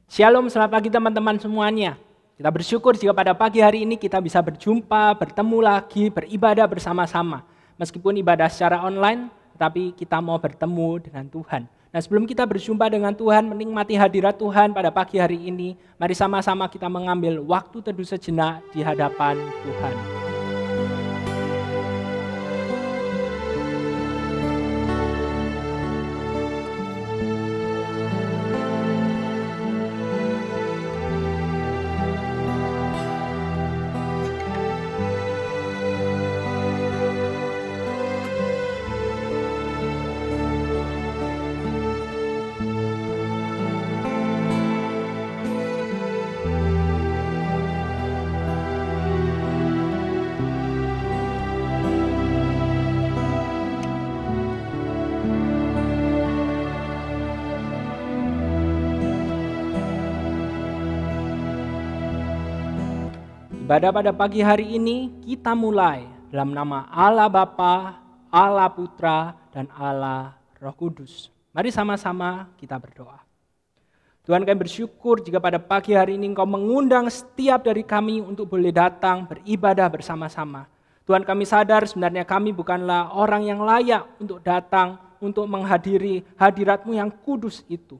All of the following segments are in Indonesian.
Shalom, selamat pagi teman-teman semuanya. Kita bersyukur jika pada pagi hari ini kita bisa berjumpa, bertemu lagi, beribadah bersama-sama. Meskipun ibadah secara online, tetapi kita mau bertemu dengan Tuhan. Nah, sebelum kita berjumpa dengan Tuhan, menikmati hadirat Tuhan pada pagi hari ini, mari sama-sama kita mengambil waktu teduh sejenak di hadapan Tuhan. Ibadah pada pagi hari ini kita mulai dalam nama Allah Bapa, Allah Putra, dan Allah Roh Kudus. Mari sama-sama kita berdoa. Tuhan, kami bersyukur jika pada pagi hari ini Engkau mengundang setiap dari kami untuk boleh datang beribadah bersama-sama. Tuhan, kami sadar sebenarnya kami bukanlah orang yang layak untuk datang untuk menghadiri hadirat-Mu yang kudus itu.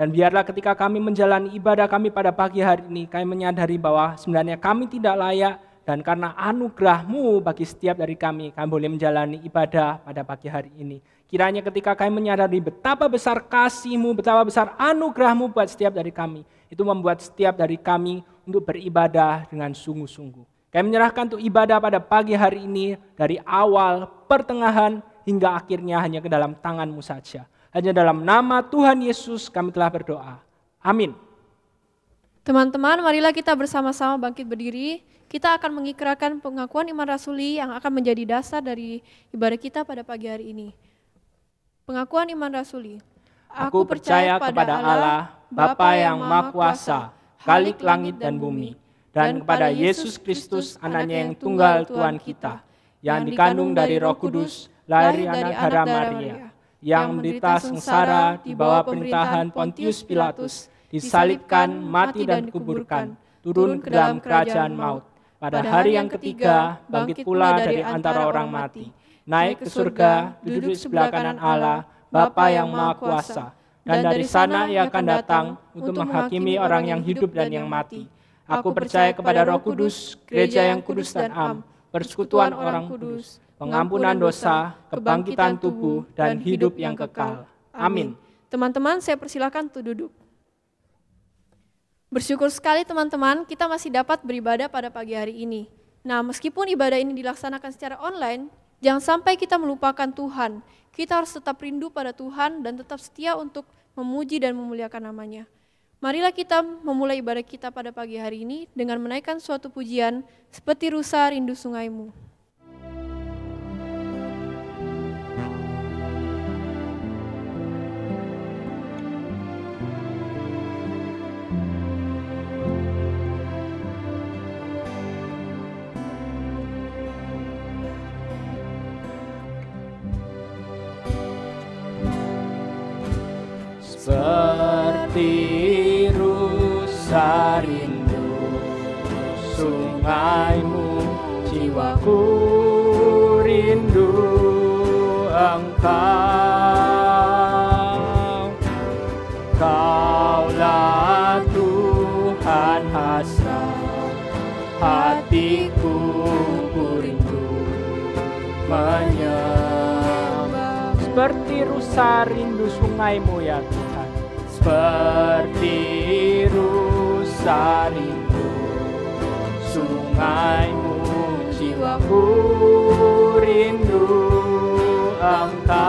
Dan biarlah ketika kami menjalani ibadah kami pada pagi hari ini, kami menyadari bahwa sebenarnya kami tidak layak, dan karena anugerah-Mu bagi setiap dari kami boleh menjalani ibadah pada pagi hari ini. Kiranya ketika kami menyadari betapa besar kasih-Mu, betapa besar anugerah-Mu buat setiap dari kami, itu membuat setiap dari kami untuk beribadah dengan sungguh-sungguh. Kami menyerahkan untuk ibadah pada pagi hari ini, dari awal, pertengahan, hingga akhirnya hanya ke dalam tangan-Mu saja. Hanya dalam nama Tuhan Yesus kami telah berdoa. Amin. Teman-teman, marilah kita bersama-sama bangkit berdiri. Kita akan mengikrarkan pengakuan iman rasuli yang akan menjadi dasar dari ibadah kita pada pagi hari ini. Pengakuan iman rasuli. Aku percaya kepada Allah, Bapa yang Maha Kuasa, Khalik langit dan bumi, dan kepada Yesus Kristus, Anaknya yang tunggal Tuhan kita, yang dikandung dari Roh Kudus, lahir dari anak Maria, yang menderita sengsara di bawah pemerintahan Pontius Pilatus, disalibkan, mati dan dikuburkan, turun ke dalam kerajaan maut. Pada hari yang ketiga, bangkit pula dari antara orang mati, naik ke surga, duduk di sebelah kanan Allah, Bapa yang Maha Kuasa, dan dari sana Ia akan datang untuk menghakimi orang yang hidup dan yang mati. Aku percaya kepada Roh Kudus, gereja yang kudus dan am, persekutuan orang kudus, pengampunan dosa, kebangkitan tubuh, dan hidup yang kekal. Amin. Teman-teman, saya persilakan untuk duduk. Bersyukur sekali teman-teman, kita masih dapat beribadah pada pagi hari ini. Nah, meskipun ibadah ini dilaksanakan secara online, jangan sampai kita melupakan Tuhan. Kita harus tetap rindu pada Tuhan dan tetap setia untuk memuji dan memuliakan nama-Nya. Marilah kita memulai ibadah kita pada pagi hari ini dengan menaikkan suatu pujian seperti Rusa Rindu Sungaimu. Seperti rusa rindu sungaimu, jiwaku rindu Engkau. Kaulah Tuhan hasrat hatiku, ku rindu menyembah. Seperti rusa rindu sungaimu ya Tuhan. Seperti rusa rindu sungaimu, jiwaku rindu Engkau.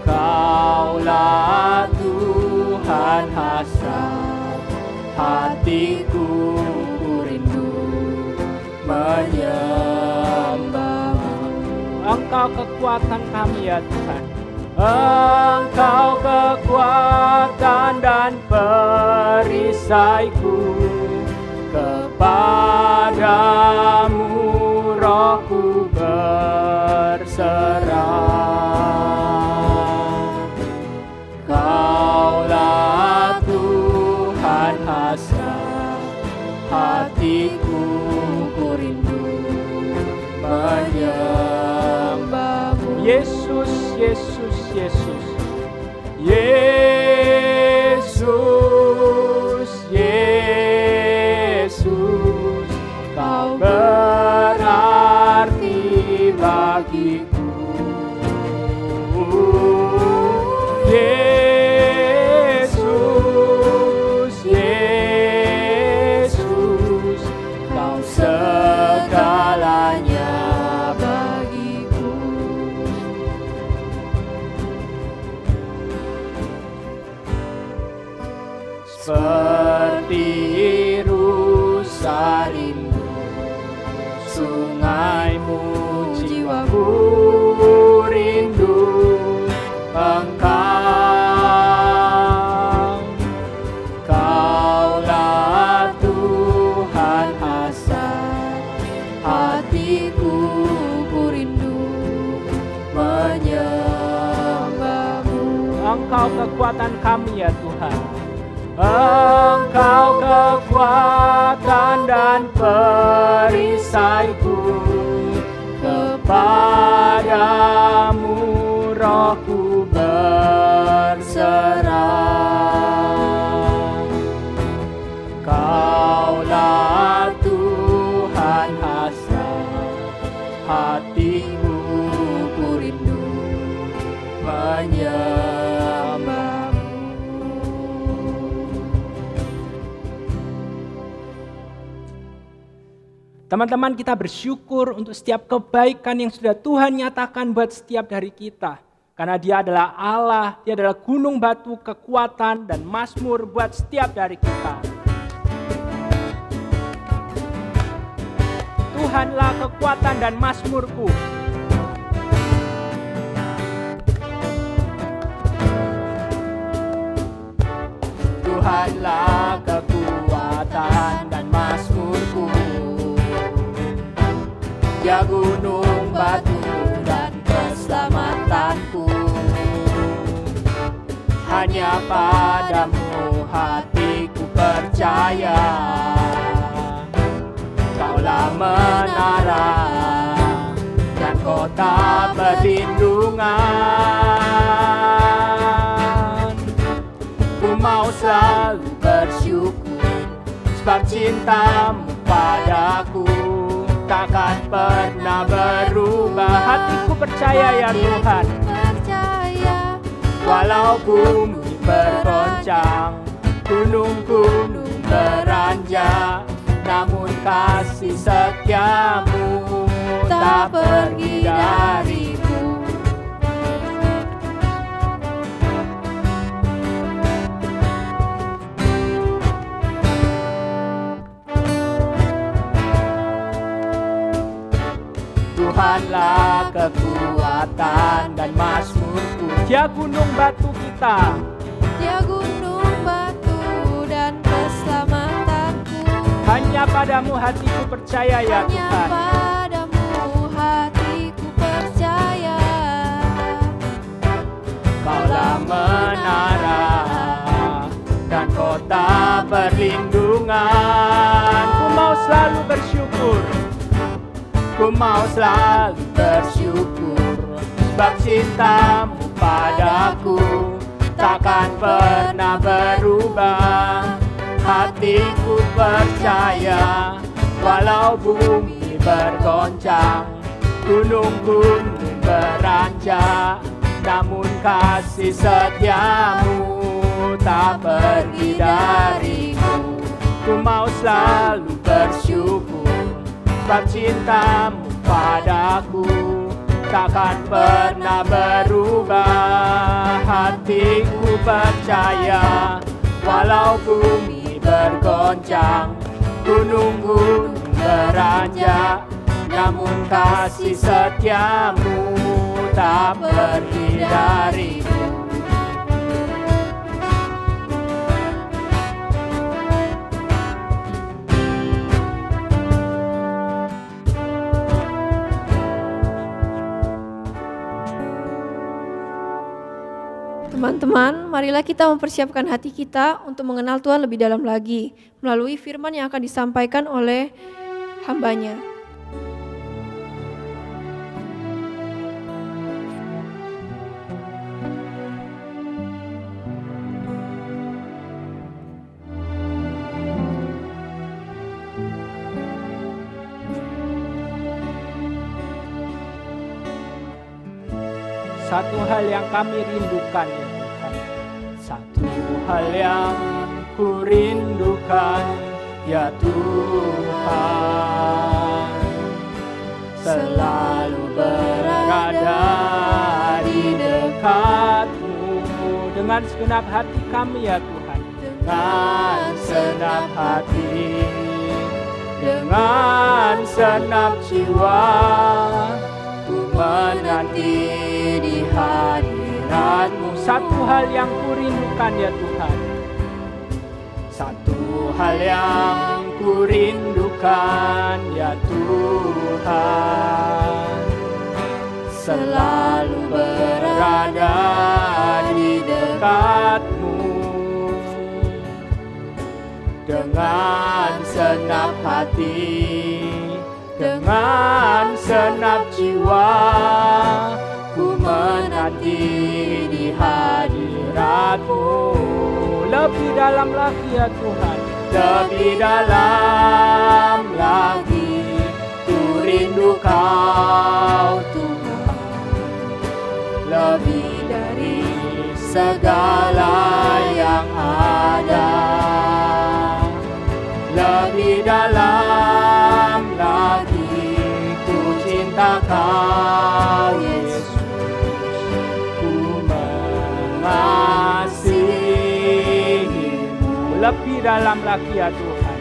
Kaulah Tuhan hasrat hatiku, ku rindu menyembah-Mu. Engkau kekuatan kami ya Tuhan. Engkau kekuatan dan perisaiku, kepadamu rohku berserah. Kau hatiku ku rindu menyembah-Mu. Yesus, Yesus, Yesus. Yesus, Yesus, Kau berarti bagiku. Yesus, Yesus, Kau segalanya bagiku. Seperti rusa rindu sungai-Mu, jiwaku rindu Engkau. Kaulah Tuhan hasrat hatiku, ku rindu menyembah-Mu. Engkau kekuatan kami ya Tuhan. Engkau kekuatan dan perisaiku, kepadamu rohku berserah. Kaulah Tuhan hasrat hatiku, ku rindu menyembah-Mu. Teman-teman, kita bersyukur untuk setiap kebaikan yang sudah Tuhan nyatakan buat setiap dari kita. Karena Dia adalah Allah, Dia adalah gunung batu, kekuatan, dan mazmur buat setiap dari kita. Tuhanlah kekuatan dan mazmurku. Tuhanlah kekuatan dan mazmurku, Dia gunung batu dan keselamatanku. Hanya padamu hatiku percaya, Kaulah menara dan kota perlindungan. Ku mau selalu bersyukur, sebab cinta-Mu padaku takkan pernah berubah. Hatiku percaya ya Tuhan. Walau bumi bergoncang, gunung-gunung beranjak, namun kasih setia-Mu tak pergi dariku. Tuhanlah kekuatan dan mazmurku, Dia gunung batu kita. Dia gunung batu dan keselamatanku. Hanya padamu hatiku percaya ya Hanya Tuhan. padamu hatiku percaya. Kaulah menara dan kota perlindungan. Ku mau selalu bersyukur. Ku mau selalu bersyukur, sebab cinta-Mu padaku takkan pernah berubah. Hatiku percaya, walau bumi bergoncang, gunung-gunung beranjak, namun kasih setia-Mu tak pergi dariku. Ku mau selalu bersyukur, sebab cinta-Mu padaku takkan pernah berubah. Hatiku percaya, walau bumi bergoncang, gunung-gunung beranjak, namun kasih setia-Mu tak pergi dariku. Teman-teman, marilah kita mempersiapkan hati kita untuk mengenal Tuhan lebih dalam lagi melalui firman yang akan disampaikan oleh hamba-Nya. Satu hal yang kami rindukan ya Tuhan. Satu hal yang ku rindukan ya Tuhan, selalu berada di dekat-Mu Dengan segenap hati kami ya Tuhan. dengan senap hati, dengan senap jiwa, ku menanti di hadirat-Mu. Satu hal yang ku rindukan ya Tuhan. Satu hal yang ku rindukan ya Tuhan, selalu berada di dekat-Mu dengan senap hati, dengan senap jiwa, ku menanti di hadirat-Mu. Lebih dalam lagi ya Tuhan. Lebih dalam lagi ku rindu Kau Tuhan, lebih dari segala yang ada. Lebih dalam lagi ku cinta Kau Yesus, ku mengasihi-Mu. Lebih dalam lagi ya Tuhan.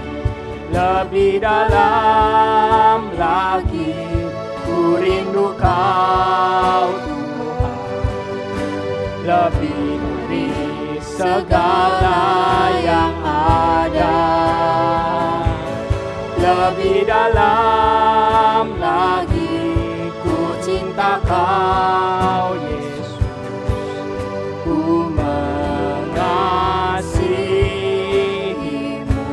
Lebih dalam lagi ku rindu Kau Tuhan, lebih dari segala yang ada. Lebih dalam lagi ku cinta Kau Yesus, ku mengasihi-Mu.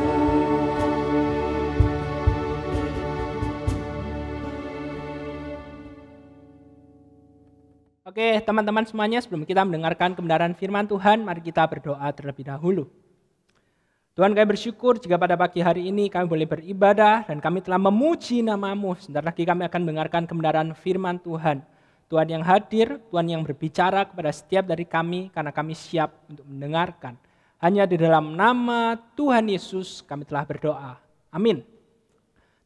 Oke, teman-teman semuanya, sebelum kita mendengarkan kebenaran firman Tuhan, mari kita berdoa terlebih dahulu. Tuhan, kami bersyukur jika pada pagi hari ini kami boleh beribadah dan kami telah memuji nama-Mu. Sebentar lagi kami akan mendengarkan kebenaran firman Tuhan. Tuhan yang hadir, Tuhan yang berbicara kepada setiap dari kami karena kami siap untuk mendengarkan. Hanya di dalam nama Tuhan Yesus kami telah berdoa. Amin.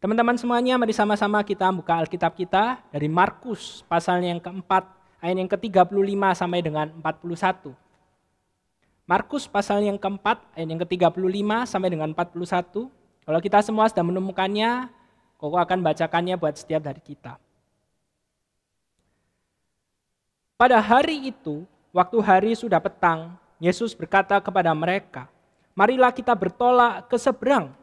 Teman-teman semuanya, mari sama-sama kita buka Alkitab kita dari Markus pasal yang keempat, ayat yang ke-35 sampai dengan 41. Markus pasal yang keempat, ayat yang ke-35 sampai dengan 41. Kalau kita semua sudah menemukannya, Koko akan bacakannya buat setiap dari kita. Pada hari itu, waktu hari sudah petang, Yesus berkata kepada mereka, "Marilah kita bertolak ke seberang."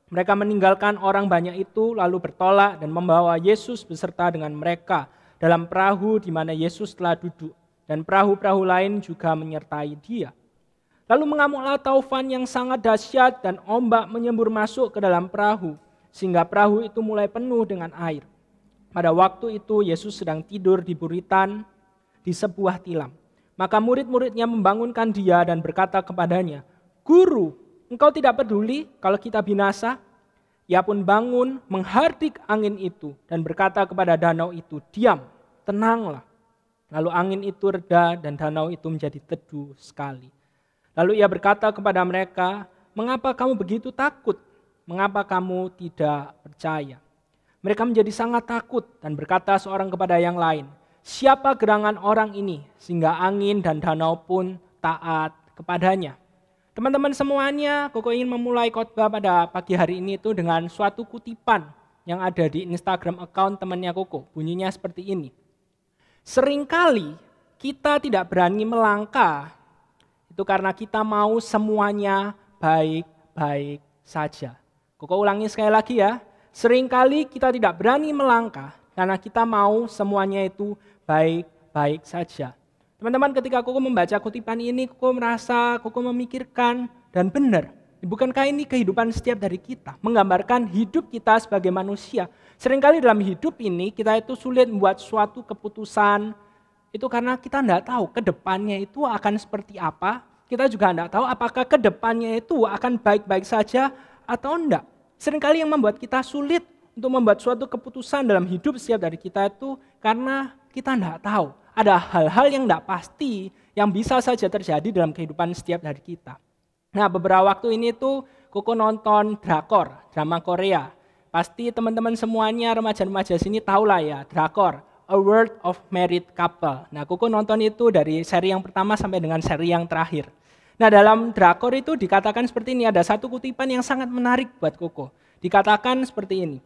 Mereka meninggalkan orang banyak itu, lalu bertolak dan membawa Yesus beserta dengan mereka dalam perahu di mana Yesus telah duduk, dan perahu-perahu lain juga menyertai Dia. Lalu mengamuklah taufan yang sangat dahsyat dan ombak menyembur masuk ke dalam perahu, sehingga perahu itu mulai penuh dengan air. Pada waktu itu Yesus sedang tidur di buritan di sebuah tilam. Maka murid-muridnya membangunkan Dia dan berkata kepadanya, "Guru, engkau tidak peduli kalau kita binasa?" Ia pun bangun, menghardik angin itu dan berkata kepada danau itu, "Diam, tenanglah." Lalu angin itu reda dan danau itu menjadi teduh sekali. Lalu ia berkata kepada mereka, "Mengapa kamu begitu takut? Mengapa kamu tidak percaya?" Mereka menjadi sangat takut dan berkata seorang kepada yang lain, "Siapa gerangan orang ini sehingga angin dan danau pun taat kepadanya?" Teman-teman semuanya, Koko ingin memulai khotbah pada pagi hari ini itu dengan suatu kutipan yang ada di Instagram account temannya Koko. Bunyinya seperti ini. Seringkali kita tidak berani melangkah itu karena kita mau semuanya baik-baik saja. Koko ulangi sekali lagi ya. Seringkali kita tidak berani melangkah karena kita mau semuanya itu baik-baik saja. Teman-teman, ketika Koko membaca kutipan ini, Koko merasa, Koko memikirkan, dan benar. Bukankah ini kehidupan setiap dari kita? Menggambarkan hidup kita sebagai manusia. Seringkali dalam hidup ini, kita itu sulit membuat suatu keputusan, itu karena kita tidak tahu ke depannya itu akan seperti apa. Kita juga tidak tahu apakah ke depannya itu akan baik-baik saja atau enggak. Seringkali yang membuat kita sulit untuk membuat suatu keputusan dalam hidup setiap dari kita itu karena kita tidak tahu. Ada hal-hal yang tidak pasti yang bisa saja terjadi dalam kehidupan setiap dari kita. Nah, beberapa waktu ini tuh Koko nonton drakor, drama Korea. Pasti teman-teman semuanya remaja-remaja sini tahu lah ya, drakor, A World of Married Couple. Nah, Koko nonton itu dari seri yang pertama sampai dengan seri yang terakhir. Nah, dalam drakor itu dikatakan seperti ini, ada satu kutipan yang sangat menarik buat Koko. Dikatakan seperti ini,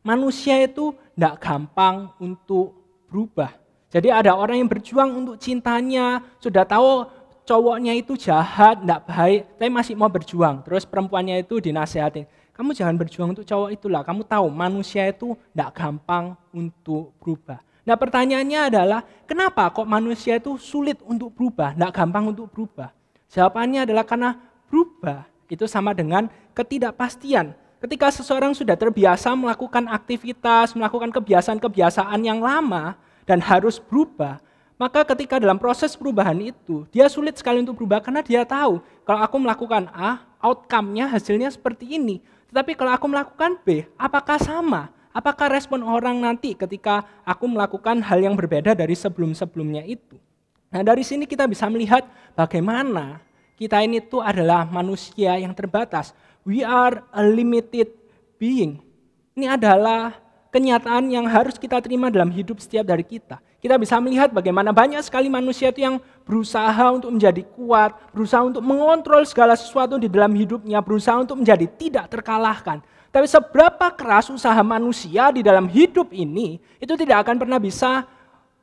manusia itu tidak gampang untuk berubah. Jadi ada orang yang berjuang untuk cintanya, sudah tahu cowoknya itu jahat, tidak baik, tapi masih mau berjuang. Terus perempuannya itu dinasehatin, kamu jangan berjuang untuk cowok itulah, kamu tahu manusia itu tidak gampang untuk berubah. Nah, pertanyaannya adalah, kenapa kok manusia itu sulit untuk berubah, tidak gampang untuk berubah? Jawabannya adalah karena berubah itu sama dengan ketidakpastian. Ketika seseorang sudah terbiasa melakukan aktivitas, melakukan kebiasaan-kebiasaan yang lama, dan harus berubah, maka ketika dalam proses perubahan itu, dia sulit sekali untuk berubah karena dia tahu, kalau aku melakukan A, outcome-nya hasilnya seperti ini. Tetapi kalau aku melakukan B, apakah sama? Apakah respon orang nanti ketika aku melakukan hal yang berbeda dari sebelum-sebelumnya itu? Nah, dari sini kita bisa melihat bagaimana kita ini tuh adalah manusia yang terbatas. We are a limited being. Ini adalah kenyataan yang harus kita terima dalam hidup setiap dari kita. Kita bisa melihat bagaimana banyak sekali manusia itu yang berusaha untuk menjadi kuat, berusaha untuk mengontrol segala sesuatu di dalam hidupnya, berusaha untuk menjadi tidak terkalahkan. Tapi seberapa keras usaha manusia di dalam hidup ini, itu tidak akan pernah bisa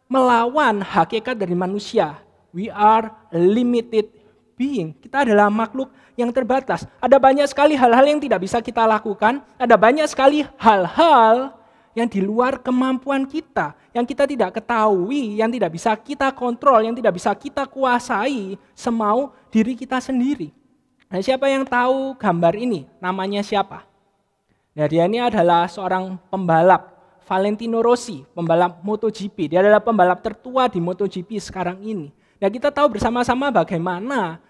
melawan hakikat dari manusia. We are a limited being. Kita adalah makhluk yang terbatas. Ada banyak sekali hal-hal yang tidak bisa kita lakukan, ada banyak sekali hal-hal yang di luar kemampuan kita, yang kita tidak ketahui, yang tidak bisa kita kontrol, yang tidak bisa kita kuasai semau diri kita sendiri. Nah, siapa yang tahu gambar ini? Namanya siapa? Nah, dia ini adalah seorang pembalap, Valentino Rossi, pembalap MotoGP. Dia adalah pembalap tertua di MotoGP sekarang ini. Nah, kita tahu bersama-sama bagaimana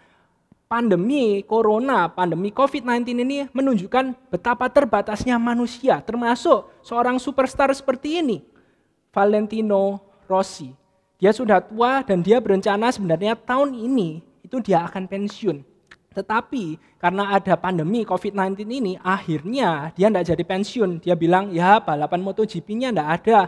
pandemi corona, pandemi COVID-19 ini menunjukkan betapa terbatasnya manusia, termasuk seorang superstar seperti ini, Valentino Rossi. Dia sudah tua dan dia berencana sebenarnya tahun ini itu dia akan pensiun. Tetapi karena ada pandemi COVID-19 ini, akhirnya dia tidak jadi pensiun. Dia bilang, ya balapan MotoGP-nya tidak ada,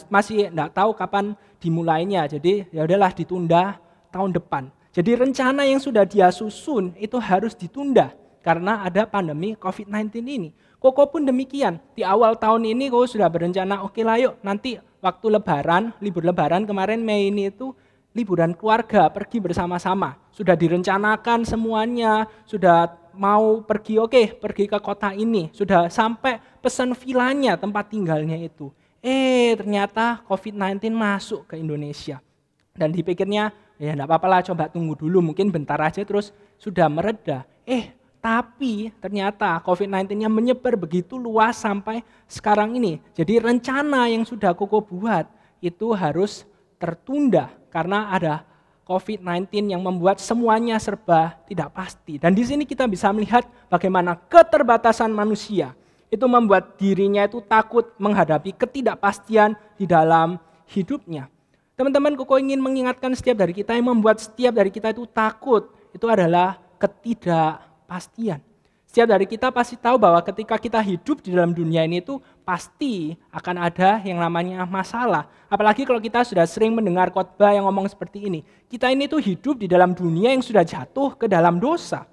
masih tidak tahu kapan dimulainya. Jadi ya udahlah ditunda tahun depan. Jadi rencana yang sudah dia susun itu harus ditunda karena ada pandemi COVID-19 ini. Koko pun demikian. Di awal tahun ini Koko sudah berencana, oke lah yuk nanti waktu lebaran, libur lebaran kemarin Mei ini itu liburan keluarga, pergi bersama-sama. Sudah direncanakan semuanya, sudah mau pergi, pergi ke kota ini. Sudah sampai pesan vilanya, tempat tinggalnya itu. Ternyata COVID-19 masuk ke Indonesia. Dan dipikirnya, ya enggak apa-apa lah, coba tunggu dulu, mungkin bentar aja terus sudah mereda. Tapi ternyata COVID-19-nya menyebar begitu luas sampai sekarang ini. Jadi rencana yang sudah Koko buat itu harus tertunda karena ada COVID-19 yang membuat semuanya serba tidak pasti. Dan di sini kita bisa melihat bagaimana keterbatasan manusia itu membuat dirinya itu takut menghadapi ketidakpastian di dalam hidupnya. Teman-teman, Koko ingin mengingatkan setiap dari kita yang membuat setiap dari kita itu takut, itu adalah ketidakpastian. Setiap dari kita pasti tahu bahwa ketika kita hidup di dalam dunia ini itu pasti akan ada yang namanya masalah. Apalagi kalau kita sudah sering mendengar khotbah yang ngomong seperti ini. Kita ini tuh hidup di dalam dunia yang sudah jatuh ke dalam dosa.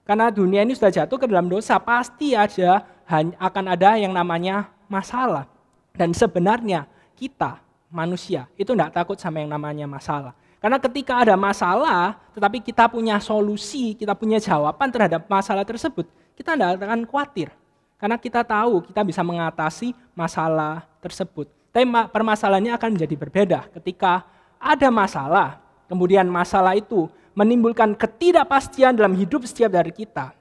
Karena dunia ini sudah jatuh ke dalam dosa, pasti akan ada yang namanya masalah. Dan sebenarnya kita manusia itu tidak takut sama yang namanya masalah. Karena ketika ada masalah, tetapi kita punya solusi, kita punya jawaban terhadap masalah tersebut, kita tidak akan khawatir. Karena kita tahu kita bisa mengatasi masalah tersebut. Tapi permasalahannya akan menjadi berbeda. Ketika ada masalah, Kemudian masalah itu menimbulkan ketidakpastian dalam hidup setiap dari kita.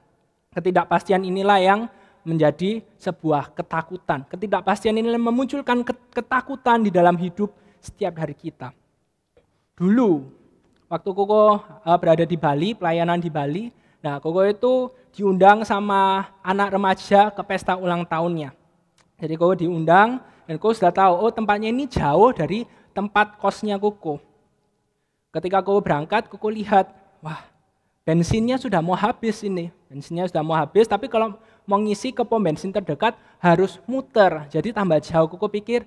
Ketidakpastian inilah yang menjadi sebuah ketakutan. Ketidakpastian inilah yang memunculkan ketakutan di dalam hidup setiap hari kita. Dulu, waktu Koko berada di Bali, pelayanan di Bali, nah Koko itu diundang sama anak remaja ke pesta ulang tahunnya. Jadi Koko diundang dan Koko sudah tahu, oh tempatnya ini jauh dari tempat kosnya Koko. Ketika Koko berangkat, Koko lihat, wah bensinnya sudah mau habis ini. Bensinnya sudah mau habis, tapi kalau mau ngisi ke pom bensin terdekat harus muter. Jadi tambah jauh. Koko pikir,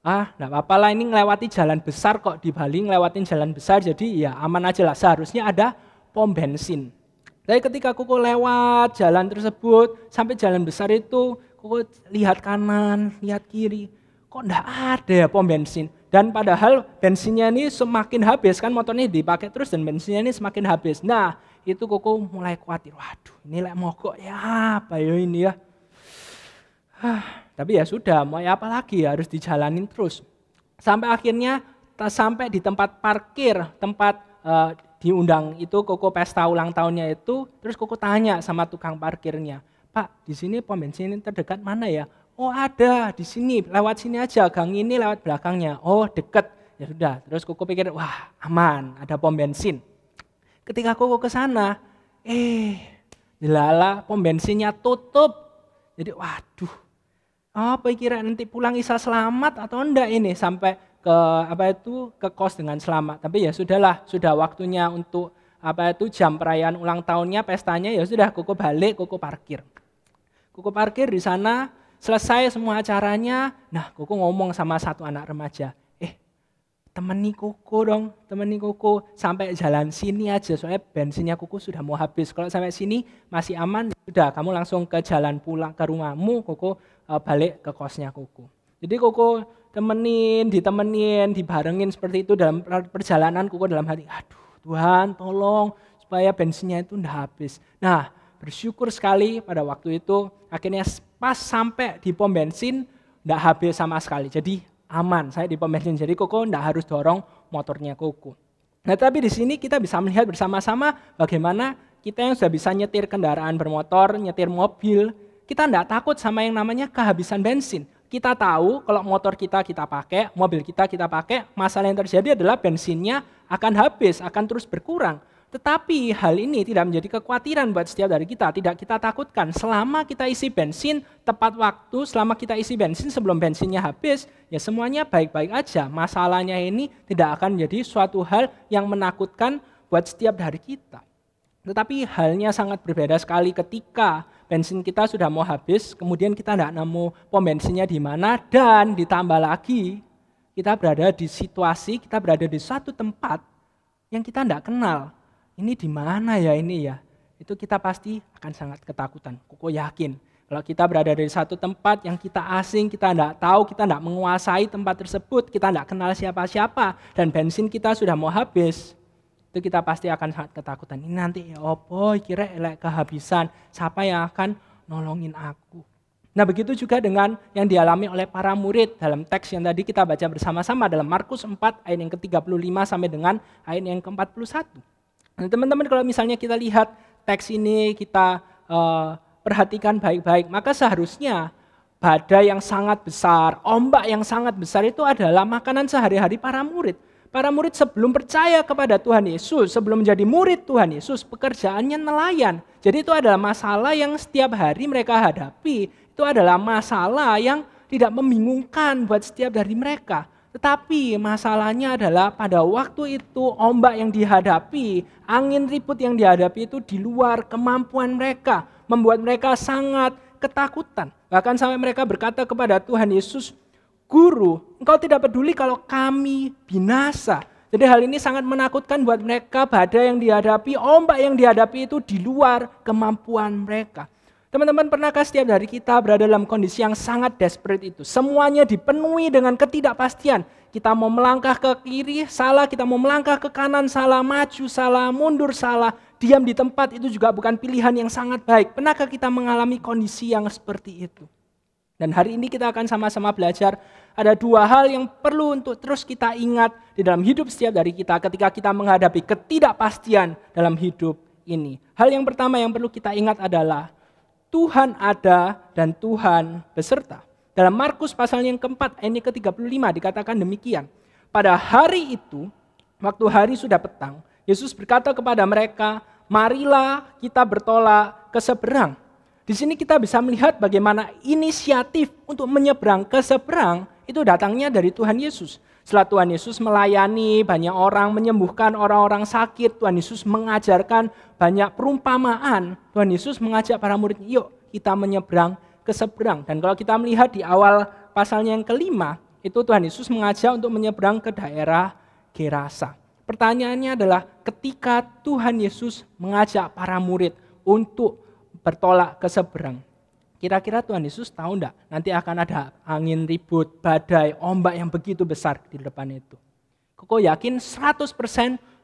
enggak apa-apa lah, ini ngelewati jalan besar kok, di Bali ngelewatin jalan besar, jadi ya aman aja lah, seharusnya ada pom bensin. Tapi ketika Koko lewat jalan tersebut, sampai jalan besar itu, Koko lihat kanan, lihat kiri, kok enggak ada ya pom bensin. Dan padahal bensinnya ini semakin habis, kan motornya dipakai terus dan bensinnya ini semakin habis. Nah itu Koko mulai khawatir, waduh ini lek mogok ya apa ya ini ya. Tapi ya sudah, mau ya apa lagi, harus dijalanin terus. Sampai akhirnya sampai di tempat parkir, tempat diundang itu Koko pesta ulang tahunnya itu, terus Koko tanya sama tukang parkirnya, Pak di sini pom bensin terdekat mana ya? Oh ada, di sini, lewat sini aja, gang ini lewat belakangnya. Oh deket, ya sudah. Terus Koko pikir, wah aman, ada pom bensin. Ketika Koko ke sana, jelala pom bensinnya tutup. Jadi waduh, apa kira nanti pulang bisa selamat atau enggak ini sampai ke kos dengan selamat. Tapi ya sudahlah, sudah waktunya untuk jam perayaan ulang tahunnya, pestanya, ya sudah Koko balik, Koko parkir. Koko parkir di sana, selesai semua acaranya. Nah, Koko ngomong sama satu anak remaja, temani Koko sampai jalan sini aja, soalnya bensinnya Koko sudah mau habis. Kalau sampai sini masih aman, sudah kamu langsung ke jalan pulang ke rumahmu, Koko balik ke kosnya Koko. Jadi Koko ditemenin, dibarengin seperti itu dalam perjalanan. Koko dalam hati, aduh Tuhan tolong supaya bensinnya itu tidak habis. Nah bersyukur sekali pada waktu itu akhirnya pas sampai di pom bensin tidak habis sama sekali. Jadi aman saya di pom bensin. Jadi Koko tidak harus dorong motornya Koko. Nah tapi di sini kita bisa melihat bersama-sama bagaimana kita yang sudah bisa nyetir kendaraan bermotor, nyetir mobil, kita tidak takut sama yang namanya kehabisan bensin. Kita tahu kalau motor kita pakai, mobil kita pakai, masalah yang terjadi adalah bensinnya akan habis, akan terus berkurang. Tetapi hal ini tidak menjadi kekhawatiran buat setiap dari kita, tidak kita takutkan. Selama kita isi bensin tepat waktu, selama kita isi bensin sebelum bensinnya habis, ya semuanya baik-baik aja. Masalahnya ini tidak akan menjadi suatu hal yang menakutkan buat setiap dari kita. Tetapi halnya sangat berbeda sekali ketika bensin kita sudah mau habis, kemudian kita tidak nemu pom bensinnya di mana, dan ditambah lagi kita berada di situasi, kita berada di suatu tempat yang kita tidak kenal. Ini di mana ya ini ya? Itu kita pasti akan sangat ketakutan. Koko yakin kalau kita berada di satu tempat yang kita asing, kita tidak tahu, kita tidak menguasai tempat tersebut, kita tidak kenal siapa-siapa, dan bensin kita sudah mau habis, itu kita pasti akan sangat ketakutan. Ini nanti ya opo, kira elek kehabisan, siapa yang akan nolongin aku? Nah begitu juga dengan yang dialami oleh para murid dalam teks yang tadi kita baca bersama-sama dalam Markus 4 ayat yang ke-35 sampai dengan ayat yang ke-41. Nah, teman-teman kalau misalnya kita lihat teks ini, kita perhatikan baik-baik, maka seharusnya badai yang sangat besar, ombak yang sangat besar itu adalah makanan sehari-hari para murid. Para murid sebelum percaya kepada Tuhan Yesus, sebelum menjadi murid Tuhan Yesus, pekerjaannya nelayan. Jadi itu adalah masalah yang setiap hari mereka hadapi. Itu adalah masalah yang tidak membingungkan buat setiap dari mereka. Tetapi masalahnya adalah pada waktu itu ombak yang dihadapi, angin ribut yang dihadapi itu di luar kemampuan mereka, membuat mereka sangat ketakutan. Bahkan sampai mereka berkata kepada Tuhan Yesus, Guru, engkau tidak peduli kalau kami binasa. Jadi hal ini sangat menakutkan buat mereka, badai yang dihadapi, ombak yang dihadapi itu di luar kemampuan mereka. Teman-teman, pernahkah setiap dari kita berada dalam kondisi yang sangat desperate itu? Semuanya dipenuhi dengan ketidakpastian. Kita mau melangkah ke kiri, salah. Kita mau melangkah ke kanan, salah. Maju, salah. Mundur, salah. Diam di tempat itu juga bukan pilihan yang sangat baik. Pernahkah kita mengalami kondisi yang seperti itu? Dan hari ini kita akan sama-sama belajar ada 2 hal yang perlu untuk terus kita ingat di dalam hidup setiap dari kita ketika kita menghadapi ketidakpastian dalam hidup ini. Hal yang pertama yang perlu kita ingat adalah Tuhan ada dan Tuhan beserta. Dalam Markus pasal yang keempat, ayat ke-35 dikatakan demikian. Pada hari itu, waktu hari sudah petang, Yesus berkata kepada mereka, marilah kita bertolak ke seberang. Di sini kita bisa melihat bagaimana inisiatif untuk menyeberang ke seberang itu datangnya dari Tuhan Yesus. Setelah Tuhan Yesus melayani banyak orang, menyembuhkan orang-orang sakit, Tuhan Yesus mengajarkan banyak perumpamaan. Tuhan Yesus mengajak para muridnya, yuk kita menyeberang ke seberang. Dan kalau kita melihat di awal pasalnya yang ke-5, itu Tuhan Yesus mengajak untuk menyeberang ke daerah Gerasa. Pertanyaannya adalah ketika Tuhan Yesus mengajak para murid untuk bertolak ke seberang, kira-kira Tuhan Yesus tahu enggak nanti akan ada angin ribut, badai, ombak yang begitu besar di depan itu? Koko yakin 100%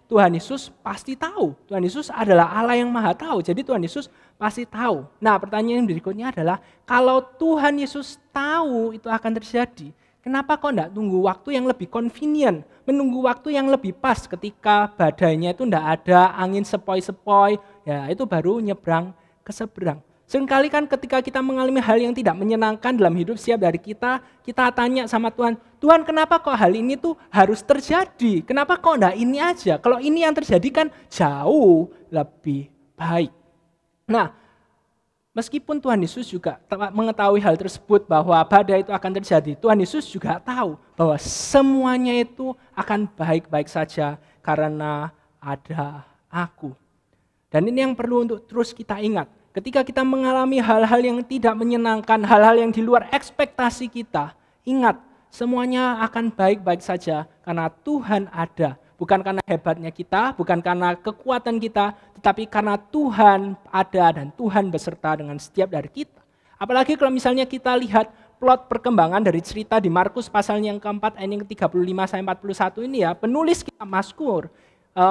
Tuhan Yesus pasti tahu. Tuhan Yesus adalah Allah yang maha tahu, jadi Tuhan Yesus pasti tahu. Nah, pertanyaan berikutnya adalah kalau Tuhan Yesus tahu itu akan terjadi, kenapa kok enggak tunggu waktu yang lebih convenient, menunggu waktu yang lebih pas ketika badainya itu enggak ada, angin sepoi-sepoi, ya itu baru nyebrang ke seberang. Seringkali kan ketika kita mengalami hal yang tidak menyenangkan dalam hidup setiap dari kita tanya sama Tuhan, Tuhan kenapa kok hal ini tuh harus terjadi? Kenapa kok enggak ini aja? Kalau ini yang terjadi kan jauh lebih baik. Nah, meskipun Tuhan Yesus juga mengetahui hal tersebut bahwa badai itu akan terjadi, Tuhan Yesus juga tahu bahwa semuanya itu akan baik-baik saja karena ada aku. Dan ini yang perlu untuk terus kita ingat. Ketika kita mengalami hal-hal yang tidak menyenangkan, hal-hal yang di luar ekspektasi kita, ingat semuanya akan baik-baik saja karena Tuhan ada. Bukan karena hebatnya kita, bukan karena kekuatan kita, tetapi karena Tuhan ada dan Tuhan beserta dengan setiap dari kita. Apalagi kalau misalnya kita lihat plot perkembangan dari cerita di Markus pasal yang keempat, ayat yang ke-35-41 ini ya, penulis kitab Mazmur,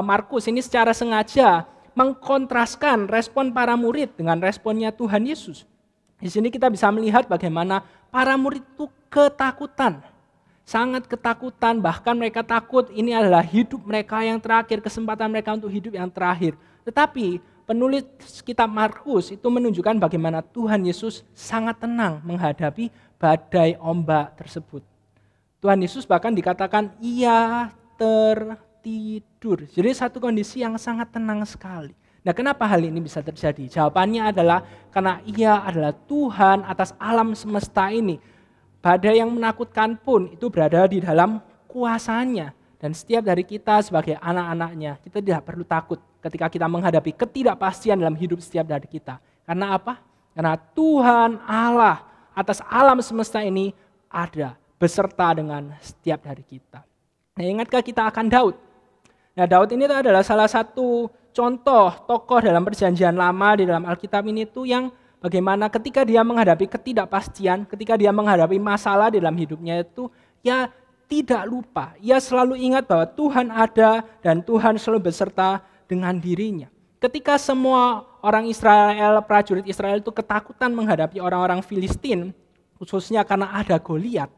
Markus ini secara sengaja mengkontraskan respon para murid dengan responnya Tuhan Yesus. Di sini kita bisa melihat bagaimana para murid itu ketakutan, sangat ketakutan, bahkan mereka takut ini adalah hidup mereka yang terakhir, kesempatan mereka untuk hidup yang terakhir. Tetapi penulis kitab Markus itu menunjukkan bagaimana Tuhan Yesus sangat tenang menghadapi badai ombak tersebut. Tuhan Yesus bahkan dikatakan ia tertidur. Jadi satu kondisi yang sangat tenang sekali. Nah, kenapa hal ini bisa terjadi? Jawabannya adalah karena ia adalah Tuhan atas alam semesta ini. Badai yang menakutkan pun itu berada di dalam kuasanya. Dan setiap dari kita sebagai anak-anaknya, kita tidak perlu takut ketika kita menghadapi ketidakpastian dalam hidup setiap dari kita. Karena apa? Karena Tuhan Allah atas alam semesta ini ada beserta dengan setiap dari kita. Nah, ingatkah kita akan Daud? Nah, Daud ini adalah salah satu contoh tokoh dalam perjanjian lama di dalam Alkitab ini tuh yang bagaimana ketika dia menghadapi ketidakpastian, ketika dia menghadapi masalah di dalam hidupnya itu, ya tidak lupa, ia selalu ingat bahwa Tuhan ada dan Tuhan selalu beserta dengan dirinya. Ketika semua orang Israel, prajurit Israel itu ketakutan menghadapi orang-orang Filistin, khususnya karena ada Goliat,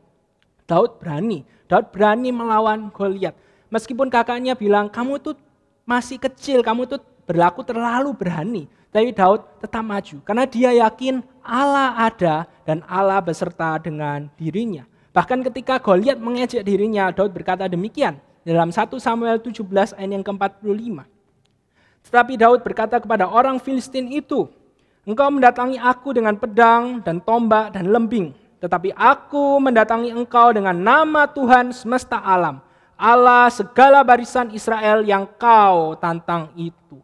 Daud berani melawan Goliat. Meskipun kakaknya bilang, kamu tuh masih kecil, kamu tuh berlaku terlalu berani. Tapi Daud tetap maju, karena dia yakin Allah ada dan Allah beserta dengan dirinya. Bahkan ketika Goliat mengejek dirinya, Daud berkata demikian, dalam 1 Samuel 17 ayat yang ke-45. Tetapi Daud berkata kepada orang Filistin itu, engkau mendatangi aku dengan pedang dan tombak dan lembing, tetapi aku mendatangi engkau dengan nama Tuhan semesta alam, Allah segala barisan Israel yang kau tantang itu.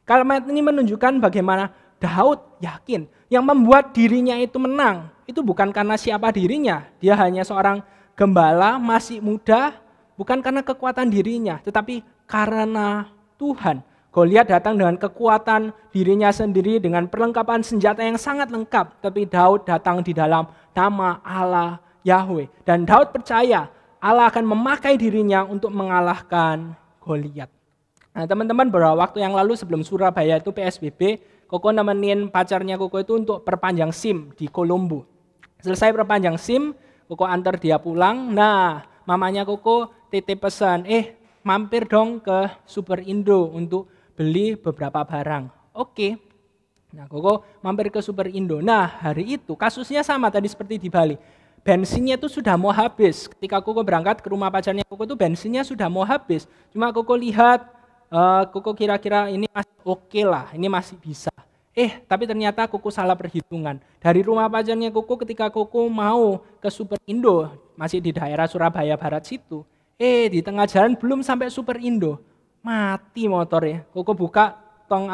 Kalimat ini menunjukkan bagaimana Daud yakin yang membuat dirinya itu menang. Itu bukan karena siapa dirinya, dia hanya seorang gembala masih muda, bukan karena kekuatan dirinya, tetapi karena Tuhan. Goliat datang dengan kekuatan dirinya sendiri, dengan perlengkapan senjata yang sangat lengkap, tapi Daud datang di dalam nama Allah Yahweh. Dan Daud percaya Allah akan memakai dirinya untuk mengalahkan Goliat. Nah, teman-teman, beberapa waktu yang lalu sebelum Surabaya itu PSBB, Koko nemenin pacarnya Koko itu untuk perpanjang SIM di Kolombo. Selesai perpanjang SIM, Koko antar dia pulang. Nah, mamanya Koko titip pesan, mampir dong ke Superindo untuk beli beberapa barang. Oke. Nah, Koko mampir ke Superindo. Nah, hari itu kasusnya sama tadi seperti di Bali. Bensinnya itu sudah mau habis. Ketika Koko berangkat ke rumah pacarnya Koko itu bensinnya sudah mau habis. Cuma Koko lihat, Koko kira-kira ini masih oke lah, ini masih bisa. Tapi ternyata Koko salah perhitungan. Dari rumah pacarnya Koko ketika Koko mau ke Superindo, masih di daerah Surabaya Barat situ. Di tengah jalan belum sampai Superindo, mati motornya. Koko buka tong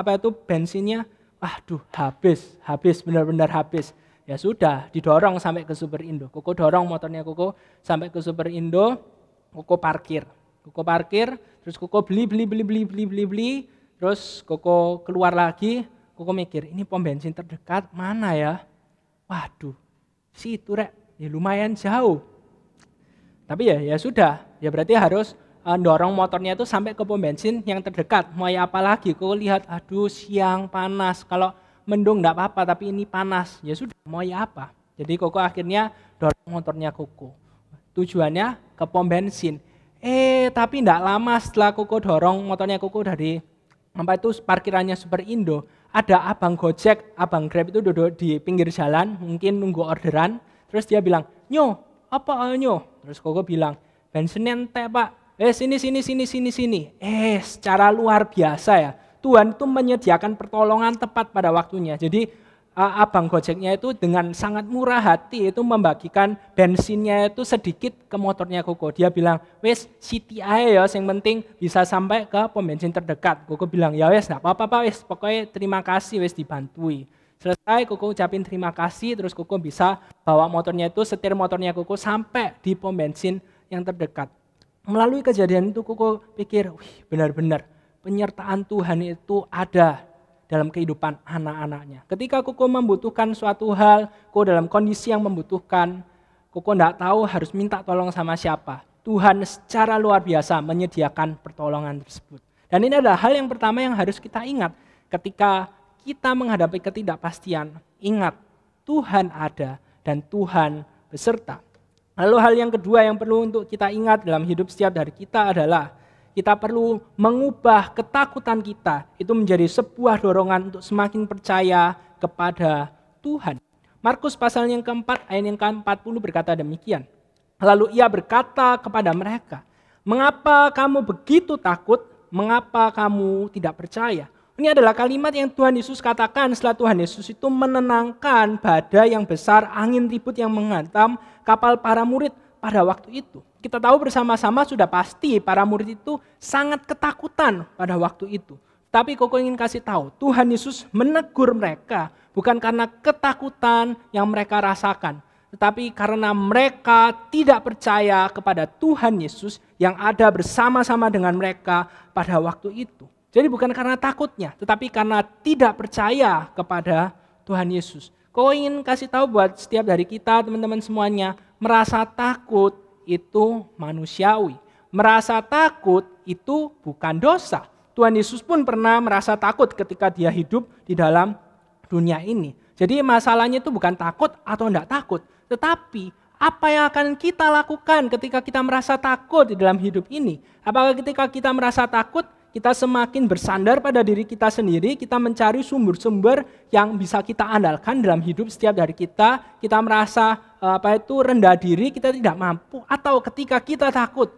bensinnya, waduh habis, benar-benar habis. Ya sudah, didorong sampai ke Superindo. Koko dorong motornya Koko sampai ke Superindo, Koko parkir, terus Koko beli, terus Koko keluar lagi. Koko mikir, ini pom bensin terdekat mana ya? Waduh, situ rek, ya lumayan jauh. Tapi ya sudah, ya berarti harus dorong motornya itu sampai ke pom bensin yang terdekat. Mau ya apa lagi? Koko lihat, aduh siang panas, kalau mendung enggak apa-apa, tapi ini panas. Ya sudah, mau ya apa? Jadi Koko akhirnya dorong motornya Koko. Tujuannya ke pom bensin. Tapi enggak lama setelah Koko dorong motornya Koko dari parkirannya Superindo, ada abang Gojek, abang Grab itu duduk di pinggir jalan, mungkin nunggu orderan. Terus dia bilang, "Nyo, apa nyo?" Terus Koko bilang, "Bensin ente Pak." Sini. Secara luar biasa ya. Tuhan itu menyediakan pertolongan tepat pada waktunya. Jadi abang Gojeknya itu dengan sangat murah hati itu membagikan bensinnya itu sedikit ke motornya Koko. Dia bilang, "Wes Siti ae ya, yang penting bisa sampai ke pom bensin terdekat." Koko bilang, "Ya wes, enggak apa-apa Pak, wes pokoknya terima kasih wes dibantui." Selesai Koko ucapin terima kasih, terus Koko bisa bawa motornya itu, setir motornya Koko sampai di pom bensin yang terdekat. Melalui kejadian itu Koko pikir, benar-benar penyertaan Tuhan itu ada dalam kehidupan anak-anaknya. Ketika Koko membutuhkan suatu hal, Koko dalam kondisi yang membutuhkan, Koko tidak tahu harus minta tolong sama siapa. Tuhan secara luar biasa menyediakan pertolongan tersebut. Dan ini adalah hal yang pertama yang harus kita ingat. Ketika kita menghadapi ketidakpastian, ingat Tuhan ada dan Tuhan beserta. Lalu hal yang kedua yang perlu untuk kita ingat dalam hidup setiap dari kita adalah kita perlu mengubah ketakutan kita itu menjadi sebuah dorongan untuk semakin percaya kepada Tuhan. Markus pasal yang keempat ayat yang ke-40 berkata demikian. Lalu ia berkata kepada mereka, "Mengapa kamu begitu takut? Mengapa kamu tidak percaya?" Ini adalah kalimat yang Tuhan Yesus katakan setelah Tuhan Yesus itu menenangkan badai yang besar, angin ribut yang menghantam kapal para murid pada waktu itu. Kita tahu bersama-sama sudah pasti para murid itu sangat ketakutan pada waktu itu. Tapi Koko ingin kasih tahu, Tuhan Yesus menegur mereka bukan karena ketakutan yang mereka rasakan, tetapi karena mereka tidak percaya kepada Tuhan Yesus yang ada bersama-sama dengan mereka pada waktu itu. Jadi bukan karena takutnya, tetapi karena tidak percaya kepada Tuhan Yesus. Koko ingin kasih tahu buat setiap dari kita, teman-teman semuanya, merasa takut itu manusiawi. Merasa takut itu bukan dosa. Tuhan Yesus pun pernah merasa takut ketika dia hidup di dalam dunia ini. Jadi masalahnya itu bukan takut atau tidak takut, tetapi apa yang akan kita lakukan ketika kita merasa takut di dalam hidup ini? Apakah ketika kita merasa takut, kita semakin bersandar pada diri kita sendiri, kita mencari sumber-sumber yang bisa kita andalkan dalam hidup setiap dari kita merasa rendah diri, kita tidak mampu, atau ketika kita takut,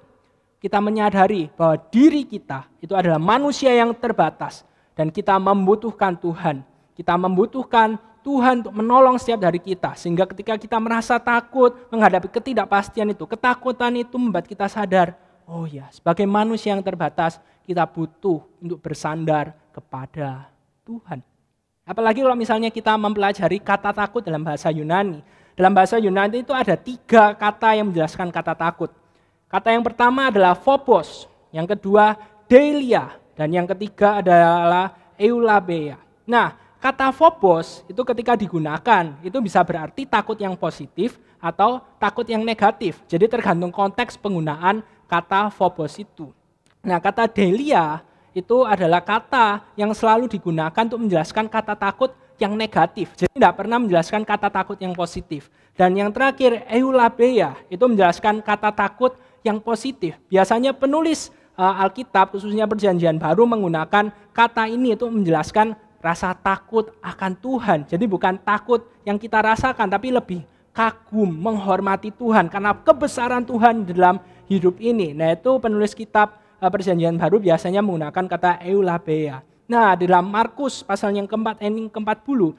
kita menyadari bahwa diri kita itu adalah manusia yang terbatas dan kita membutuhkan Tuhan. Kita membutuhkan Tuhan untuk menolong setiap dari kita, sehingga ketika kita merasa takut menghadapi ketidakpastian itu, ketakutan itu membuat kita sadar, oh ya, sebagai manusia yang terbatas, kita butuh untuk bersandar kepada Tuhan. Apalagi kalau misalnya kita mempelajari kata takut dalam bahasa Yunani. Dalam bahasa Yunani itu ada 3 kata yang menjelaskan kata takut. Kata yang pertama adalah phobos, yang kedua deilia, dan yang ketiga adalah eulabeia. Nah, kata phobos itu ketika digunakan, itu bisa berarti takut yang positif atau takut yang negatif. Jadi tergantung konteks penggunaan kata phobos itu. Nah, kata deilia itu adalah kata yang selalu digunakan untuk menjelaskan kata takut yang negatif. Jadi tidak pernah menjelaskan kata takut yang positif. Dan yang terakhir, eulabeia, itu menjelaskan kata takut yang positif. Biasanya penulis Alkitab, khususnya Perjanjian Baru, menggunakan kata ini untuk menjelaskan rasa takut akan Tuhan. Jadi bukan takut yang kita rasakan, tapi lebih kagum, menghormati Tuhan karena kebesaran Tuhan dalam hidup ini. Nah, itu penulis kitab Perjanjian Baru biasanya menggunakan kata eulabeia. Nah, dalam Markus pasal yang keempat, ending ke-40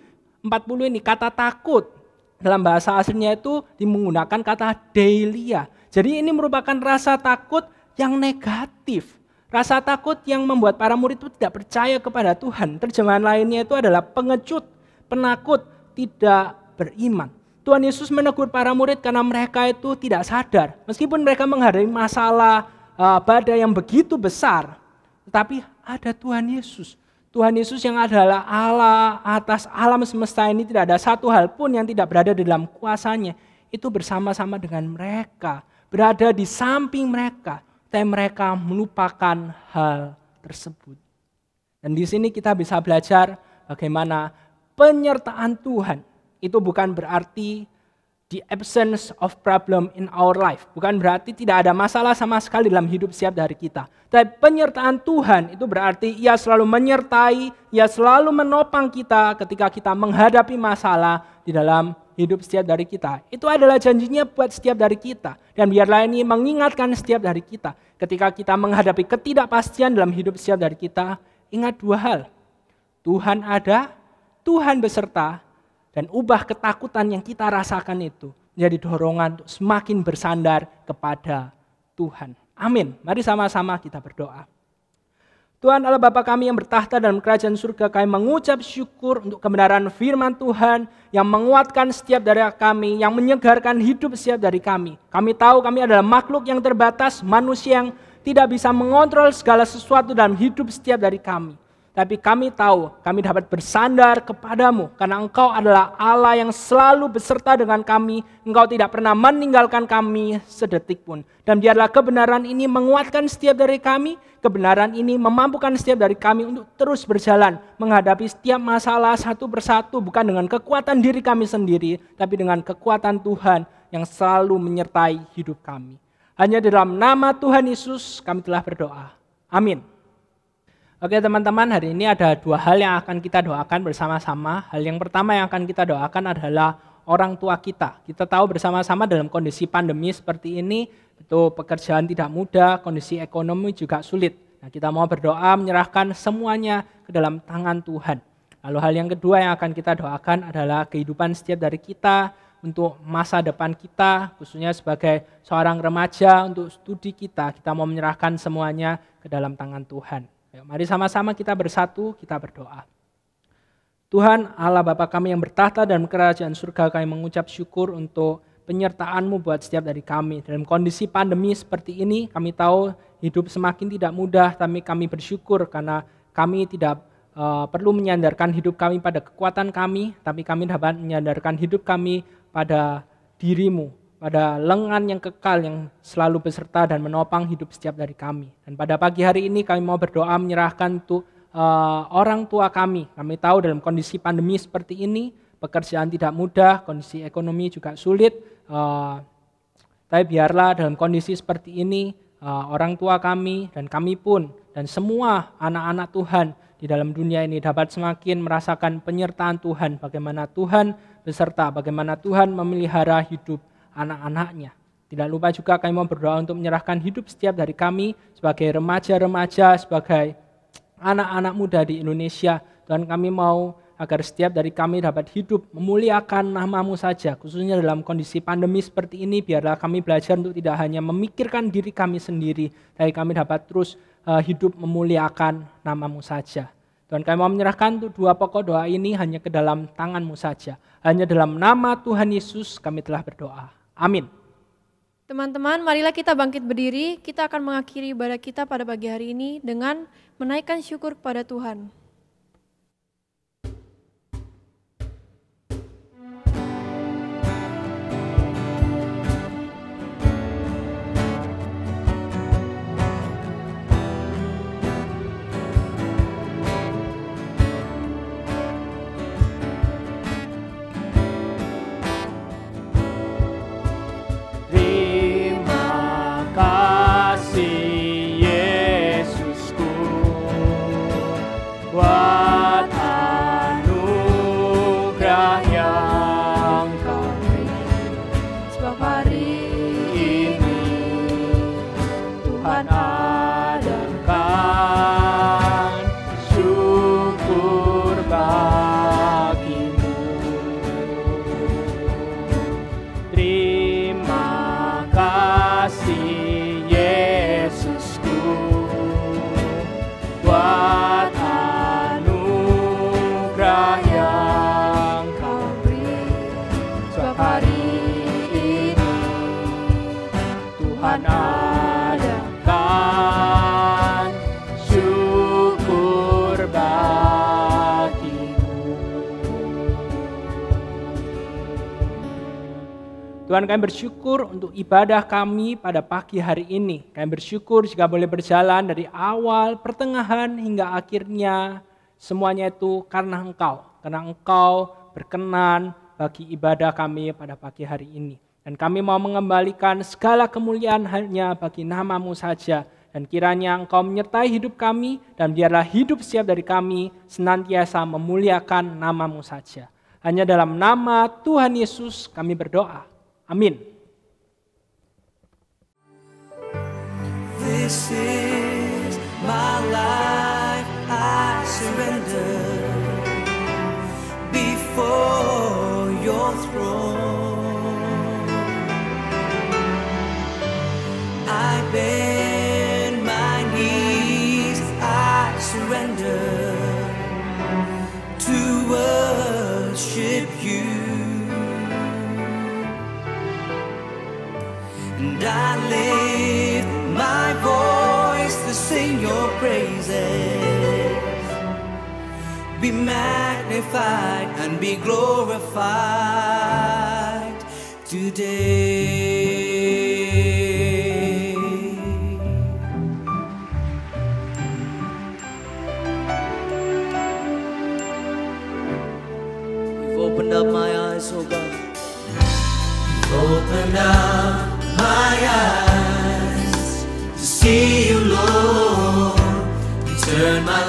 ini kata takut dalam bahasa aslinya itu menggunakan kata deilia. Jadi ini merupakan rasa takut yang negatif. Rasa takut yang membuat para murid itu tidak percaya kepada Tuhan. Terjemahan lainnya itu adalah pengecut, penakut, tidak beriman. Tuhan Yesus menegur para murid karena mereka itu tidak sadar. Meskipun mereka menghadapi masalah badai yang begitu besar, tetapi ada Tuhan Yesus. Tuhan Yesus yang adalah Allah atas alam semesta ini, tidak ada satu hal pun yang tidak berada di dalam kuasanya. Itu bersama-sama dengan mereka, berada di samping mereka, tapi mereka melupakan hal tersebut. Dan di sini kita bisa belajar bagaimana penyertaan Tuhan itu bukan berarti the absence of problem in our life. Bukan berarti tidak ada masalah sama sekali dalam hidup setiap dari kita. Tapi penyertaan Tuhan itu berarti Ia selalu menyertai, Ia selalu menopang kita ketika kita menghadapi masalah di dalam hidup setiap dari kita. Itu adalah janjinya buat setiap dari kita. Dan biarlah ini mengingatkan setiap dari kita. Ketika kita menghadapi ketidakpastian dalam hidup setiap dari kita, ingat dua hal. Tuhan ada, Tuhan beserta, dan ubah ketakutan yang kita rasakan itu menjadi dorongan untuk semakin bersandar kepada Tuhan. Amin. Mari sama-sama kita berdoa. Tuhan Allah Bapa kami yang bertahta dalam kerajaan surga, kami mengucap syukur untuk kebenaran firman Tuhan yang menguatkan setiap dari kami, yang menyegarkan hidup setiap dari kami. Kami tahu kami adalah makhluk yang terbatas, manusia yang tidak bisa mengontrol segala sesuatu dalam hidup setiap dari kami. Tapi kami tahu kami dapat bersandar kepadamu karena Engkau adalah Allah yang selalu beserta dengan kami. Engkau tidak pernah meninggalkan kami sedetik pun. Dan biarlah kebenaran ini menguatkan setiap dari kami. Kebenaran ini memampukan setiap dari kami untuk terus berjalan menghadapi setiap masalah satu persatu, bukan dengan kekuatan diri kami sendiri, tapi dengan kekuatan Tuhan yang selalu menyertai hidup kami. Hanya dalam nama Tuhan Yesus kami telah berdoa. Amin. Oke teman-teman, hari ini ada dua hal yang akan kita doakan bersama-sama. Hal yang pertama yang akan kita doakan adalah orang tua kita. Kita tahu bersama-sama dalam kondisi pandemi seperti ini, itu pekerjaan tidak mudah, kondisi ekonomi juga sulit. Nah, kita mau berdoa menyerahkan semuanya ke dalam tangan Tuhan. Lalu hal yang kedua yang akan kita doakan adalah kehidupan setiap dari kita, untuk masa depan kita, khususnya sebagai seorang remaja, untuk studi kita mau menyerahkan semuanya ke dalam tangan Tuhan. Ayo, mari sama-sama kita bersatu, kita berdoa. Tuhan Allah Bapa kami yang bertahta dalam kerajaan surga, kami mengucap syukur untuk penyertaan-Mu buat setiap dari kami. Dalam kondisi pandemi seperti ini, kami tahu hidup semakin tidak mudah, tapi kami bersyukur karena kami tidak perlu menyandarkan hidup kami pada kekuatan kami, tapi kami dapat menyandarkan hidup kami pada diri-Mu, pada lengan yang kekal yang selalu beserta dan menopang hidup setiap dari kami. Dan pada pagi hari ini kami mau berdoa menyerahkan untuk orang tua kami. Kami tahu dalam kondisi pandemi seperti ini, pekerjaan tidak mudah, kondisi ekonomi juga sulit. Tapi biarlah dalam kondisi seperti ini, orang tua kami dan kami pun, dan semua anak-anak Tuhan di dalam dunia ini dapat semakin merasakan penyertaan Tuhan, bagaimana Tuhan beserta, bagaimana Tuhan memelihara hidup anak-anaknya. Tidak lupa juga kami mau berdoa untuk menyerahkan hidup setiap dari kami sebagai remaja-remaja, sebagai anak-anak muda di Indonesia. Tuhan, kami mau agar setiap dari kami dapat hidup memuliakan nama-Mu saja, khususnya dalam kondisi pandemi seperti ini. Biarlah kami belajar untuk tidak hanya memikirkan diri kami sendiri, tapi kami dapat terus hidup memuliakan nama-Mu saja. Tuhan, kami mau menyerahkan untuk dua pokok doa ini hanya ke dalam tangan-Mu saja. Hanya dalam nama Tuhan Yesus kami telah berdoa. Amin. Teman-teman, marilah kita bangkit berdiri. Kita akan mengakhiri ibadah kita pada pagi hari ini dengan menaikkan syukur kepada Tuhan. Terima kasih Yesusku buat anugerah yang Kau beri. Sebab hari ini Tuhan adakan syukur bagimu. Tuhan, kami bersyukur untuk ibadah kami pada pagi hari ini. Kami bersyukur jika boleh berjalan dari awal, pertengahan, hingga akhirnya. Semuanya itu karena Engkau. Karena Engkau berkenan bagi ibadah kami pada pagi hari ini. Dan kami mau mengembalikan segala kemuliaan hanya bagi nama-Mu saja. Dan kiranya Engkau menyertai hidup kami, dan biarlah hidup setiap dari kami senantiasa memuliakan nama-Mu saja. Hanya dalam nama Tuhan Yesus kami berdoa. Amin. This is my life, I surrender before your throne. I bend my knees, I surrender to worship you. And I lift my voice to sing your praises. Be magnified and be glorified today. You've opened up my eyes, oh God. You've opened up my eyes to see you, Lord. You turn my